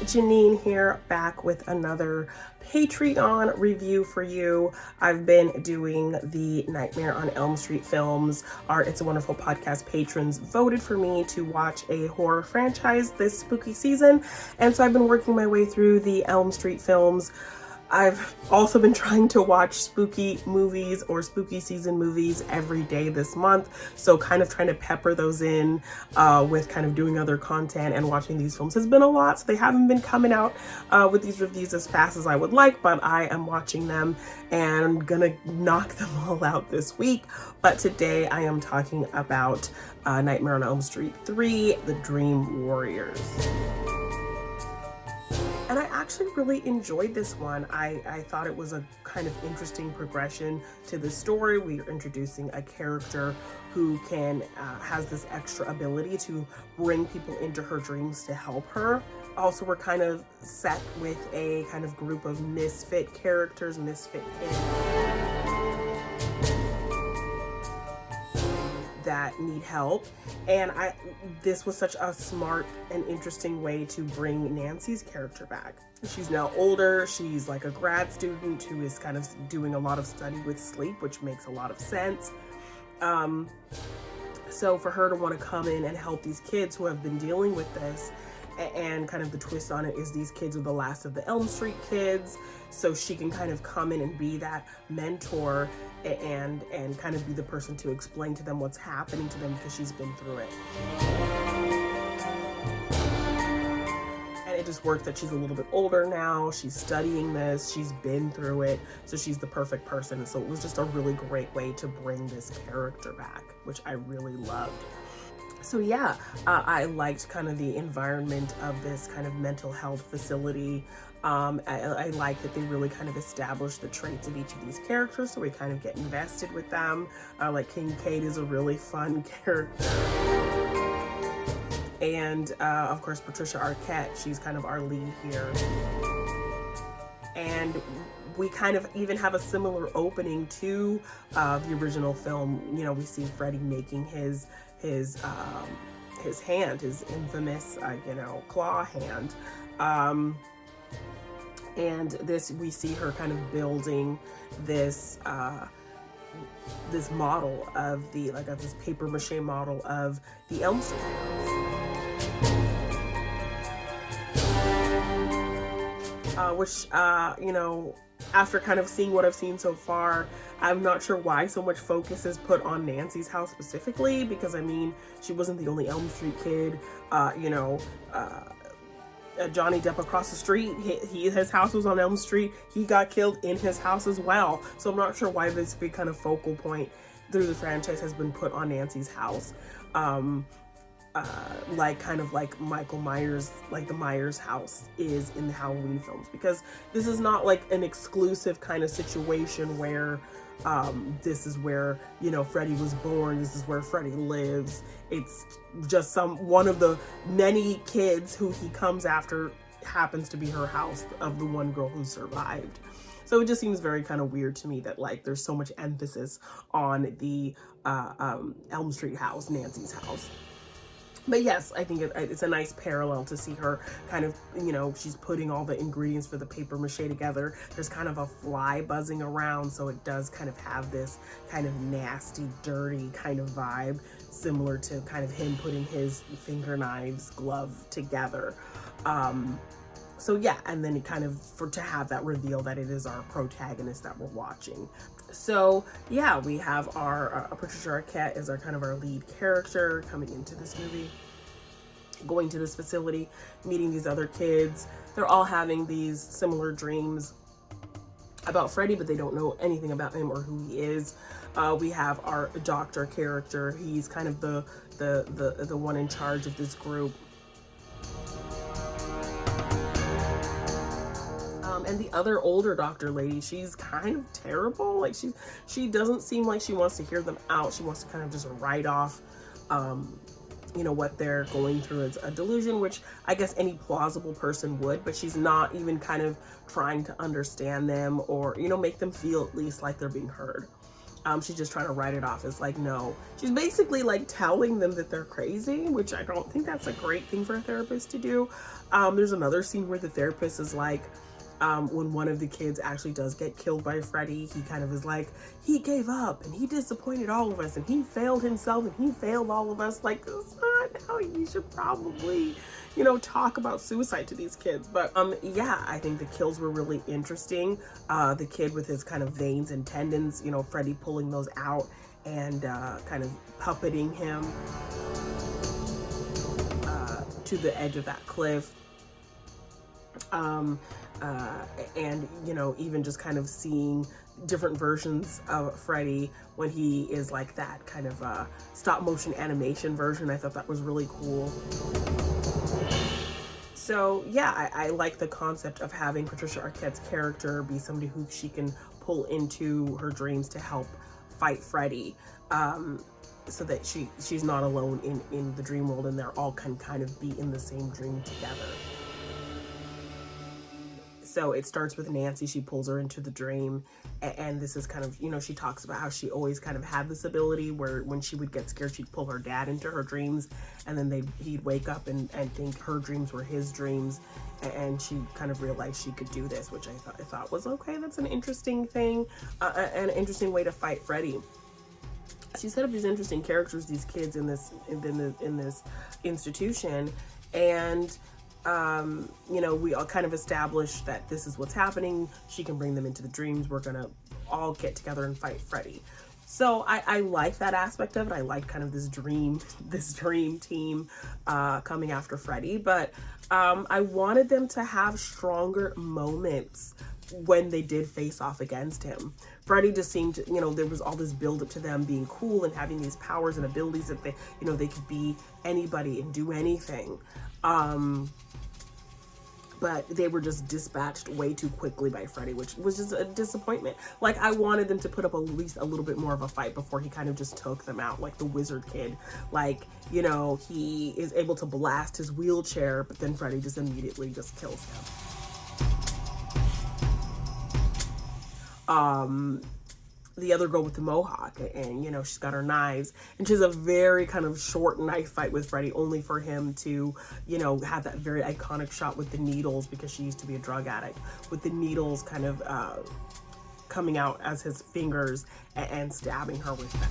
Janine here, back with another Patreon review for you. I've been doing the Nightmare on Elm Street films. Our It's a Wonderful Podcast patrons voted for me to watch a horror franchise this spooky season, and so I've been working my way through the Elm Street films. I've also been trying to watch spooky movies or spooky season movies every day this month. So kind of trying to pepper those in with kind of doing other content and watching these films has been a lot. So they haven't been coming out with these reviews as fast as I would like, but I am watching them and I'm gonna knock them all out this week. But today I am talking about Nightmare on Elm Street 3, The Dream Warriors. And I actually really enjoyed this one. I thought it was a kind of interesting progression to the story. We are introducing a character who has this extra ability to bring people into her dreams to help her. Also, we're kind of set with a kind of group of misfit characters, misfit kids that need help, and this was such a smart and interesting way to bring Nancy's character back. She's now older, she's like a grad student who is kind of doing a lot of study with sleep, which makes a lot of sense. So for her to want to come in and help these kids who have been dealing with this, and kind of the twist on it is these kids are the last of the Elm Street kids, so she can kind of come in and be that mentor and kind of be the person to explain to them what's happening to them because she's been through it. And it just works that she's a little bit older now, she's studying this, she's been through it, so she's the perfect person. So it was just a really great way to bring this character back, which I really loved. So yeah, I liked kind of the environment of this kind of mental health facility. I like that they really kind of established the traits of each of these characters, so we kind of get invested with them. Like Kincaid is a really fun character. And of course, Patricia Arquette, she's kind of our lead here. And we kind of even have a similar opening to the original film. You know, we see Freddy making his hand, his infamous, claw hand. And this, we see her kind of building this model of this paper mache model of the Elm Street house. Which, after kind of seeing what I've seen so far, I'm not sure why so much focus is put on Nancy's house specifically, because I mean, she wasn't the only Elm Street kid. Johnny Depp across the street, his house was on Elm Street. He got killed in his house as well. So I'm not sure why this big kind of focal point through the franchise has been put on Nancy's house. Like Michael Myers, like the Myers house is in the Halloween films, because this is not like an exclusive kind of situation where this is where, Freddy was born, this is where Freddy lives. It's just one of the many kids who he comes after happens to be her house, of the one girl who survived. So it just seems very kind of weird to me that like there's so much emphasis on the Elm Street house, Nancy's house. But yes, I think it's a nice parallel to see her kind of, she's putting all the ingredients for the paper mache together. There's kind of a fly buzzing around, so it does kind of have this kind of nasty, dirty kind of vibe, similar to kind of him putting his finger knives glove together. So yeah, and then to have that reveal that it is our protagonist that we're watching. So yeah, we have our Patricia Arquette is our lead character coming into this movie, going to this facility, meeting these other kids. They're all having these similar dreams about Freddy, but they don't know anything about him or who he is. We have our doctor character. He's kind of the one in charge of this group. And the other older doctor lady, she's kind of terrible. Like she doesn't seem like she wants to hear them out. She wants to kind of just write off, what they're going through as a delusion, which I guess any plausible person would, but she's not even kind of trying to understand them or, make them feel at least like they're being heard. She's just trying to write it off as like, no. She's basically like telling them that they're crazy, which I don't think that's a great thing for a therapist to do. There's another scene where the therapist is like, when one of the kids actually does get killed by Freddy, he kind of is like, he gave up and he disappointed all of us and he failed himself and he failed all of us. Like, that's not how you should probably, you know, talk about suicide to these kids. But yeah, I think the kills were really interesting. The kid with his kind of veins and tendons, you know, Freddy pulling those out and kind of puppeting him to the edge of that cliff. And you know, even just kind of seeing different versions of Freddy when he is like that kind of stop motion animation version, I thought that was really cool. So yeah, I like the concept of having Patricia Arquette's character be somebody who she can pull into her dreams to help fight Freddy, so that she's not alone in the dream world, and they're all can kind of be in the same dream together. So it starts with Nancy. She pulls her into the dream, and this is kind of, you know, she talks about how she always kind of had this ability where when she would get scared, she'd pull her dad into her dreams, and then he'd wake up and think her dreams were his dreams, and she kind of realized she could do this, which I thought was okay. That's an interesting thing, an interesting way to fight Freddy. She set up these interesting characters, these kids in this institution, and you know, we all kind of established that this is what's happening. She can bring them into the dreams. We're gonna all get together and fight Freddy. So I like that aspect of it. I like kind of this dream team coming after Freddy. But I wanted them to have stronger moments when they did face off against him. Freddy just seemed to, you know, there was all this build up to them being cool and having these powers and abilities that they, you know, they could be anybody and do anything. But they were just dispatched way too quickly by Freddy, which was just a disappointment. Like, I wanted them to put up at least a little bit more of a fight before he kind of just took them out, like the wizard kid. Like, you know, he is able to blast his wheelchair, but then Freddy just immediately just kills him. The other girl with the mohawk, and you know, she's got her knives, and she's a very kind of short knife fight with Freddy, only for him to, you know, have that very iconic shot with the needles, because she used to be a drug addict, with the needles kind of coming out as his fingers and stabbing her with them.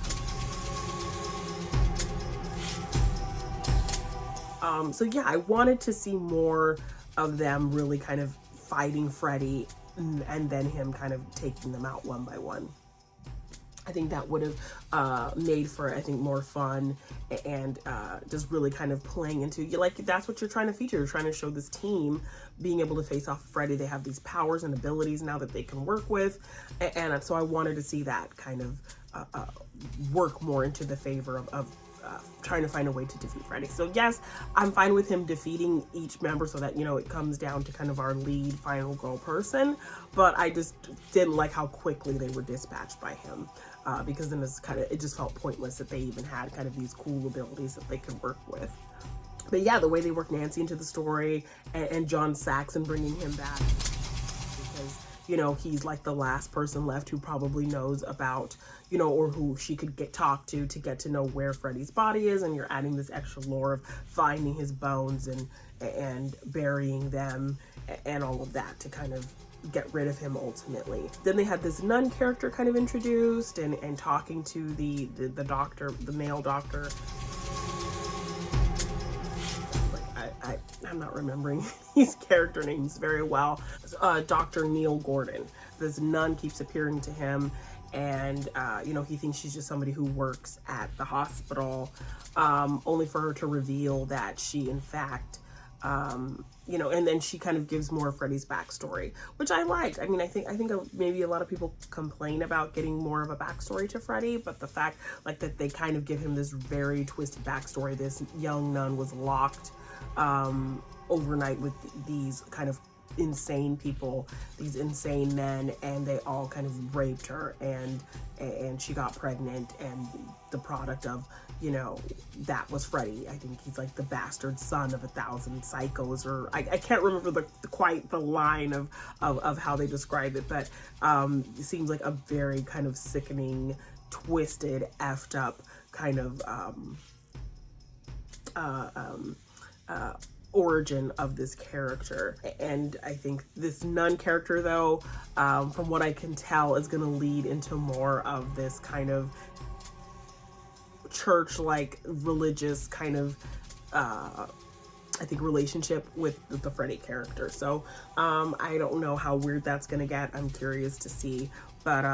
So yeah, I wanted to see more of them really kind of fighting Freddy, and then him kind of taking them out one by one. I think that would have made for, I think, more fun, and just really kind of playing into, like, that's what you're trying to feature. You're trying to show this team being able to face off Freddy. They have these powers and abilities now that they can work with, and so I wanted to see that kind of work more into the favor of trying to find a way to defeat Freddy. So yes, I'm fine with him defeating each member so that, you know, it comes down to kind of our lead final girl person, but I just didn't like how quickly they were dispatched by him, because then it just felt pointless that they even had kind of these cool abilities that they could work with. But yeah, the way they worked Nancy into the story, and John Saxon bringing him back, because, you know, he's like the last person left who probably knows about, you know, or who she could talk to get to know where Freddy's body is, and you're adding this extra lore of finding his bones and burying them and all of that to kind of get rid of him ultimately. Then they had this nun character kind of introduced, and talking to the doctor, the male doctor. I'm not remembering these character names very well. Dr. Neil Gordon. This nun keeps appearing to him, and you know, he thinks she's just somebody who works at the hospital, only for her to reveal that she, in fact, you know, and then she kind of gives more of Freddy's backstory, which I liked. I mean, I think maybe a lot of people complain about getting more of a backstory to Freddy, but the fact, like, that they kind of give him this very twisted backstory. This young nun was locked overnight with these kind of insane people, these insane men, and they all kind of raped her, and she got pregnant, and the product of, you know, that was Freddy. I think he's like the bastard son of 1,000 psychos, or I can't remember quite the line of how they describe it, but it seems like a very kind of sickening, twisted, effed up kind of origin of this character. And I think this nun character, though, from what I can tell, is going to lead into more of this kind of church-like religious kind of I think relationship with the Freddy character. So I don't know how weird that's gonna get. I'm curious to see, but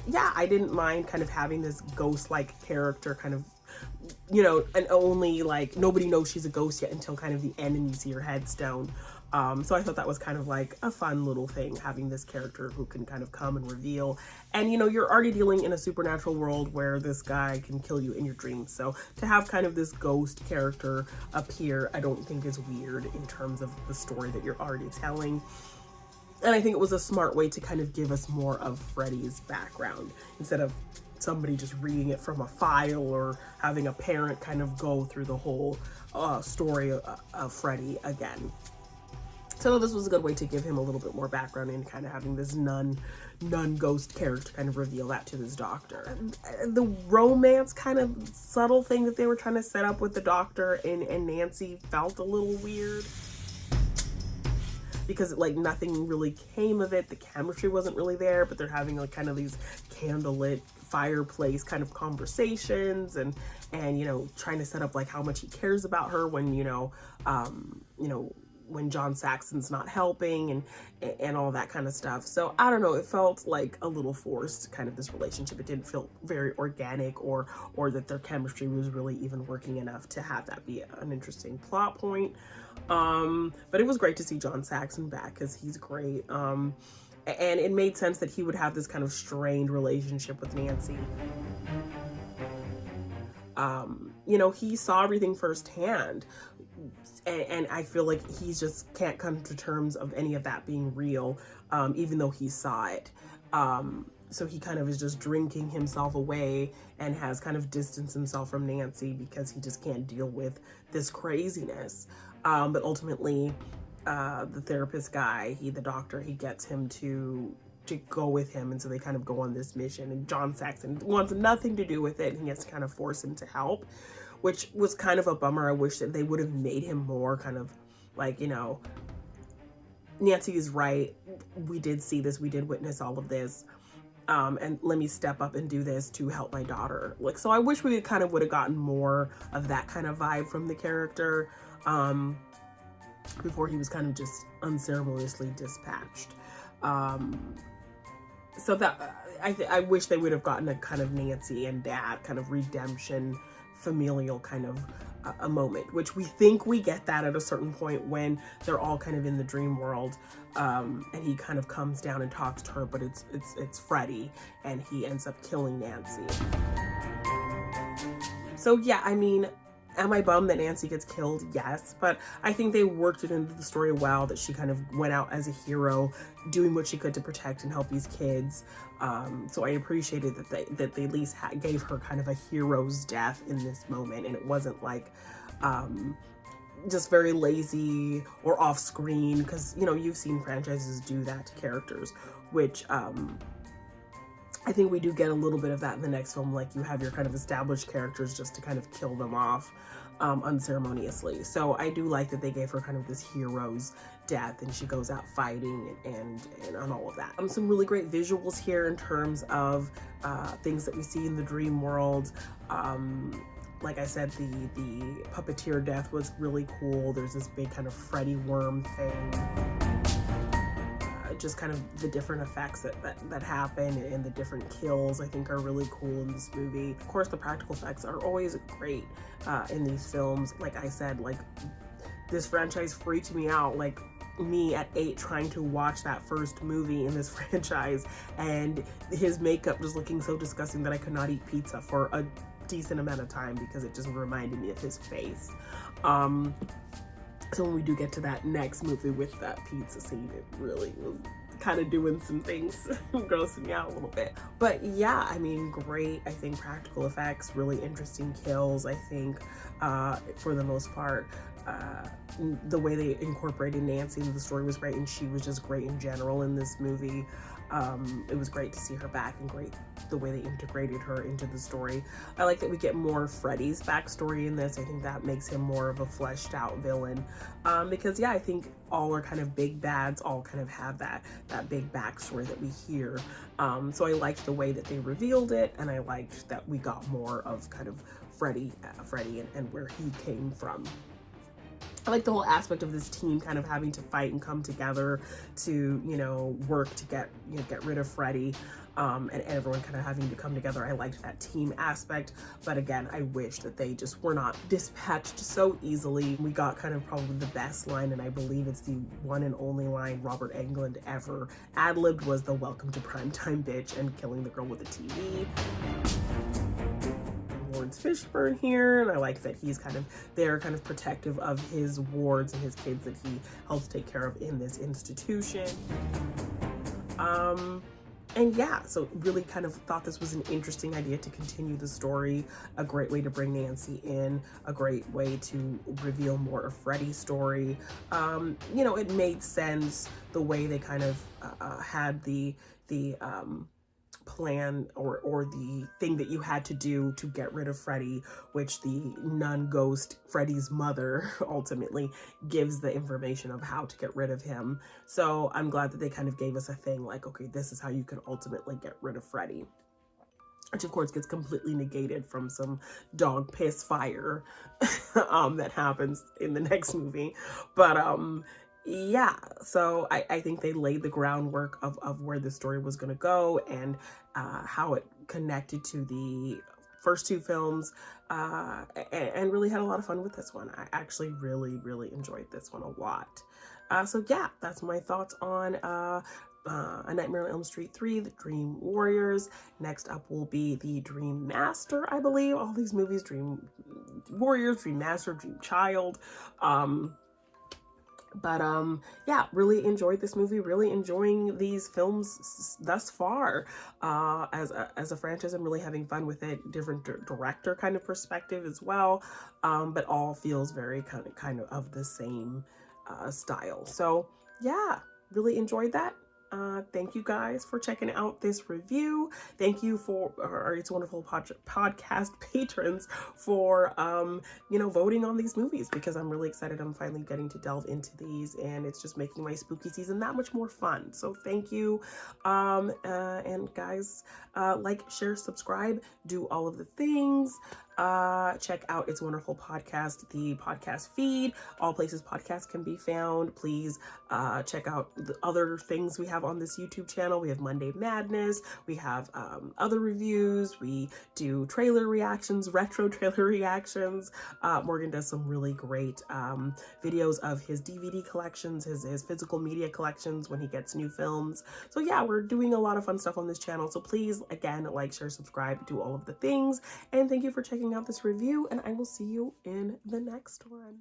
yeah, I didn't mind kind of having this ghost-like character kind of, you know, and only like nobody knows she's a ghost yet until kind of the end and you see her headstone. So I thought that was kind of like a fun little thing, having this character who can kind of come and reveal. And, you know, you're already dealing in a supernatural world where this guy can kill you in your dreams. So to have kind of this ghost character appear, I don't think is weird in terms of the story that you're already telling. And I think it was a smart way to kind of give us more of Freddy's background instead of somebody just reading it from a file or having a parent kind of go through the whole story of Freddy again. So this was a good way to give him a little bit more background and kind of having this nun ghost character kind of reveal that to this doctor. The romance kind of subtle thing that they were trying to set up with the doctor and Nancy felt a little weird, because like nothing really came of it. The chemistry wasn't really there, but they're having like kind of these candlelit fireplace kind of conversations and you know, trying to set up like how much he cares about her when you know when John Saxon's not helping and all that kind of stuff. So I don't know, it felt like a little forced, kind of this relationship. It didn't feel very organic or that their chemistry was really even working enough to have that be an interesting plot point. But it was great to see John Saxon back because he's great. And it made sense that he would have this kind of strained relationship with Nancy. You know, he saw everything firsthand. And I feel like he just can't come to terms of any of that being real, even though he saw it. So he kind of is just drinking himself away and has kind of distanced himself from Nancy because he just can't deal with this craziness. But ultimately, the therapist guy, the doctor, he gets him to go with him, and so they kind of go on this mission, and John Saxon wants nothing to do with it, and he has to kind of force him to help, which was kind of a bummer. I wish that they would have made him more kind of like, you know, Nancy is right, we did see this, we did witness all of this, and let me step up and do this to help my daughter. Like, so I wish we kind of would have gotten more of that kind of vibe from the character before he was kind of just unceremoniously dispatched. So that I wish they would have gotten a kind of Nancy and Dad kind of redemption, familial kind of a moment, which we think we get that at a certain point when they're all kind of in the dream world, and he kind of comes down and talks to her, but it's Freddy, and he ends up killing Nancy. So yeah, I mean, am I bummed that Nancy gets killed? Yes, but I think they worked it into the story well, that she kind of went out as a hero, doing what she could to protect and help these kids. So I appreciated that they at least gave her kind of a hero's death in this moment, and it wasn't like just very lazy or off screen, because, you know, you've seen franchises do that to characters, which I think we do get a little bit of that in the next film. Like, you have your kind of established characters just to kind of kill them off unceremoniously. So I do like that they gave her kind of this hero's death, and she goes out fighting and on all of that. Some really great visuals here in terms of things that we see in the dream world. Like I said, the puppeteer death was really cool. There's this big kind of Freddy worm thing. Just kind of the different effects that happen and the different kills, I think, are really cool in this movie. Of course, the practical effects are always great in these films. Like I said, like, this franchise freaked me out, like me at 8 trying to watch that first movie in this franchise, and his makeup just looking so disgusting that I could not eat pizza for a decent amount of time because it just reminded me of his face. So when we do get to that next movie with that pizza scene, it really was kind of doing some things, grossing me out a little bit. But yeah, I mean, great, I think, practical effects, really interesting kills. I think for the most part, the way they incorporated Nancy into the story was great, and she was just great in general in this movie. It was great to see her back, and great the way they integrated her into the story. I like that we get more Freddy's backstory in this. I think that makes him more of a fleshed out villain, because yeah, I think all are kind of big bads, all kind of have that big backstory that we hear. So I liked the way that they revealed it, and I liked that we got more of kind of Freddy and where he came from. I like the whole aspect of this team kind of having to fight and come together to, you know, work to get rid of Freddy, and everyone kind of having to come together. I liked that team aspect, but again, I wish that they just were not dispatched so easily. We got kind of probably the best line, and I believe it's the one and only line Robert Englund ever ad-libbed, was the "Welcome to Primetime, bitch," and killing the girl with the TV. Fishburne here, and I like that he's kind of there, kind of protective of his wards and his kids that he helps take care of in this institution. And yeah, so really kind of thought this was an interesting idea to continue the story, a great way to bring Nancy in, a great way to reveal more of Freddy's story. You know, it made sense the way they kind of had the plan or the thing that you had to do to get rid of Freddy, which the nun ghost, Freddy's mother, ultimately gives the information of how to get rid of him. So I'm glad that they kind of gave us a thing like, okay, this is how you can ultimately get rid of Freddy, which of course gets completely negated from some dog piss fire that happens in the next movie. But yeah, so I think they laid the groundwork of where the story was going to go, and how it connected to the first two films, and really had a lot of fun with this one. I actually really enjoyed this one a lot. So yeah, that's my thoughts on A Nightmare on Elm Street 3, The Dream Warriors. Next up will be The Dream Master, I believe. All these movies, Dream Warriors, Dream Master, Dream Child. Yeah, really enjoyed this movie, really enjoying these films thus far. As a franchise, I'm really having fun with it. Different director kind of perspective as well, but all feels very kind of the same style. So yeah, really enjoyed that. Thank you guys for checking out this review. Thank you for our It's a Wonderful podcast patrons for, you know, voting on these movies, because I'm really excited. I'm finally getting to delve into these, and it's just making my spooky season that much more fun. So thank you. And guys, like, share, subscribe, do all of the things. Check out It's a Wonderful Podcast, the podcast feed, all places podcasts can be found. Please check out the other things we have on this YouTube channel. We have Monday Madness, we have other reviews, we do trailer reactions, retro trailer reactions. Morgan does some really great videos of his DVD collections, his physical media collections when he gets new films. So yeah, we're doing a lot of fun stuff on this channel. So please, again, like, share, subscribe, do all of the things. And thank you for checking out this review, and I will see you in the next one.